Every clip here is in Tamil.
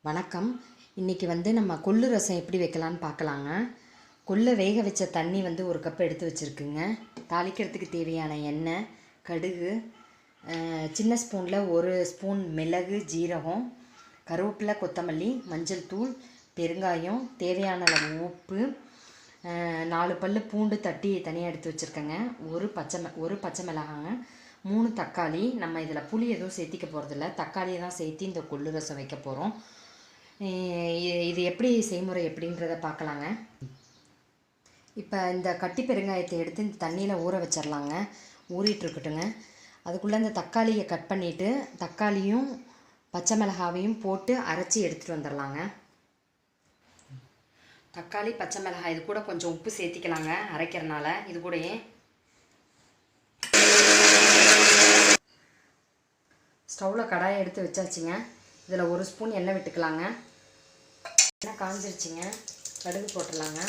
வணக்கம். இன்றைக்கி நம்ம கொள்ளு ரசம் எப்படி வைக்கலான்னு பார்க்கலாங்க. கொள்ளை வேக வச்ச தண்ணி ஒரு கப் எடுத்து வச்சுருக்குங்க. தாளிக்கிறதுக்கு தேவையான எண்ணெய், கடுகு, சின்ன ஸ்பூனில் ஒரு ஸ்பூன் மிளகு, ஜீரகம், கருவேப்பிலை, கொத்தமல்லி, மஞ்சள் தூள், பெருங்காயம், தேவையான அளவு உப்பு, 4 பல் பூண்டு தட்டி தனியாக எடுத்து வச்சுருக்கேங்க. ஒரு பச்சை மிளகாங்க, 3 தக்காளி. நம்ம இதில் புளி எதுவும் சேர்த்திக்க போகிறதில்ல, தக்காளியை தான் சேர்த்து இந்த கொள்ளு ரசம் வைக்க போகிறோம். இது எப்படி செய்முறை எப்படின்றத பார்க்கலாங்க. இப்போ இந்த கட்டி பெருங்காயத்தை எடுத்து இந்த தண்ணியில் ஊற வச்சிடலாங்க. ஊறிட்டுருக்கட்டுங்க. அதுக்குள்ளே இந்த தக்காளியை கட் பண்ணிவிட்டு தக்காளியும் பச்சை மிளகாவையும் போட்டு அரைச்சி எடுத்துகிட்டு வந்துடலாங்க. தக்காளி, பச்சை மிளகாய் இது கூட கொஞ்சம் உப்பு சேர்த்திக்கலாங்க அரைக்கிறனால. இது கூடயே ஸ்டவ்வில் கடாயை எடுத்து வச்சாச்சுங்க. இதில் 1 ஸ்பூன் எண்ணெய் விட்டுக்கலாங்க. எண்ணெய் காஞ்சிருச்சுங்க. கடுகு போட்டுடலாங்க.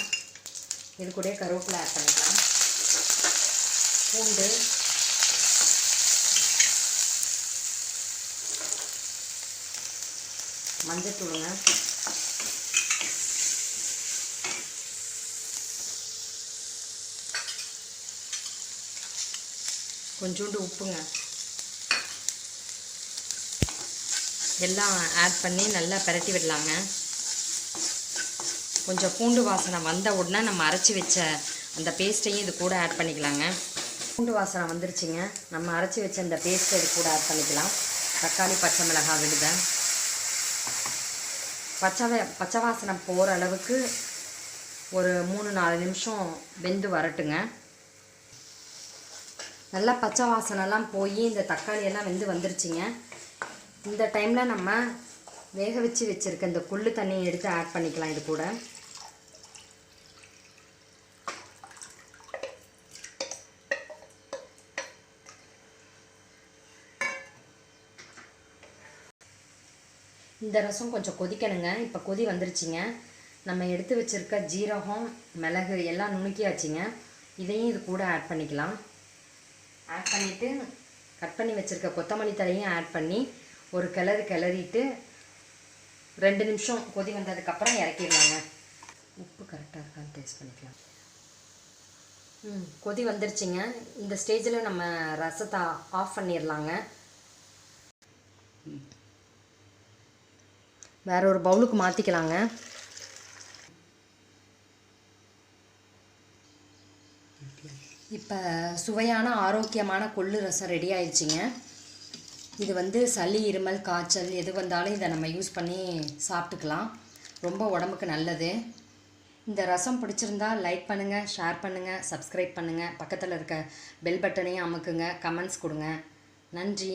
இது கூட கருவேப்பிலை ஆட் பண்ணிக்கலாம். பூண்டு, மஞ்சத்தூளுங்க, கொஞ்சோண்டு உப்புங்க, எல்லாம் ஆட் பண்ணி நல்லா பிரட்டி விடலாங்க. கொஞ்சம் பூண்டு வாசனை வந்த உடனே நம்ம அரைச்சி வச்ச அந்த பேஸ்ட்டையும் இது கூட ஆட் பண்ணிக்கலாங்க. பூண்டு வாசனை வந்துருச்சுங்க. நம்ம அரைச்சி வச்ச அந்த பேஸ்ட்டை இது கூட ஆட் பண்ணிக்கலாம். தக்காளி, பச்சை மிளகாய் விடுத பச்சை வாசனை போகிற அளவுக்கு ஒரு 3-4 நிமிஷம் வெந்து வரட்டுங்க. நல்லா பச்சை வாசனைலாம் போய் இந்த தக்காளியெல்லாம் வெந்து வந்துருச்சுங்க. இந்த டைமில் நம்ம வேக வச்சு வச்சுருக்க இந்த கொள்ளு தண்ணியை எடுத்து ஆட் பண்ணிக்கலாம். இது கூட இந்த ரசம் கொஞ்சம் கொதிக்கணுங்க. இப்போ கொதி வந்துருச்சுங்க. நம்ம எடுத்து வச்சுருக்க ஜீரகம், மிளகு எல்லாம் நுணுக்கியாச்சுங்க. இதையும் இது கூட ஆட் பண்ணிக்கலாம். ஆட் பண்ணிவிட்டு கட் பண்ணி வச்சுருக்க கொத்தமல்லி தழையும் ஆட் பண்ணி ஒரு கிளறிட்டு 2 நிமிஷம் கொதி வந்ததுக்கப்புறம் இறக்கிடலாங்க. உப்பு கரெக்டாக இருக்கான்னு டேஸ்ட் பண்ணிக்கலாம். கொதி வந்துருச்சுங்க. இந்த ஸ்டேஜில் நம்ம ரசத்தை ஆஃப் பண்ணிடலாங்க. வேற ஒரு பவுலுக்கு மாற்றிக்கலாங்க. இப்போ சுவையான ஆரோக்கியமான கொள்ளு ரசம் ரெடி ஆயிடுச்சுங்க. இது சளி, இருமல், காய்ச்சல் எது வந்தாலும் இதை நம்ம யூஸ் பண்ணி சாப்பிட்டுக்கலாம். ரொம்ப உடம்புக்கு நல்லது. இந்த ரசம் பிடிச்சிருந்தா லைக் பண்ணுங்கள், ஷேர் பண்ணுங்கள், சப்ஸ்கிரைப் பண்ணுங்கள். பக்கத்தில் இருக்க பெல் பட்டனையும் அமுக்குங்க, கமெண்ட்ஸ் கொடுங்க. நன்றி.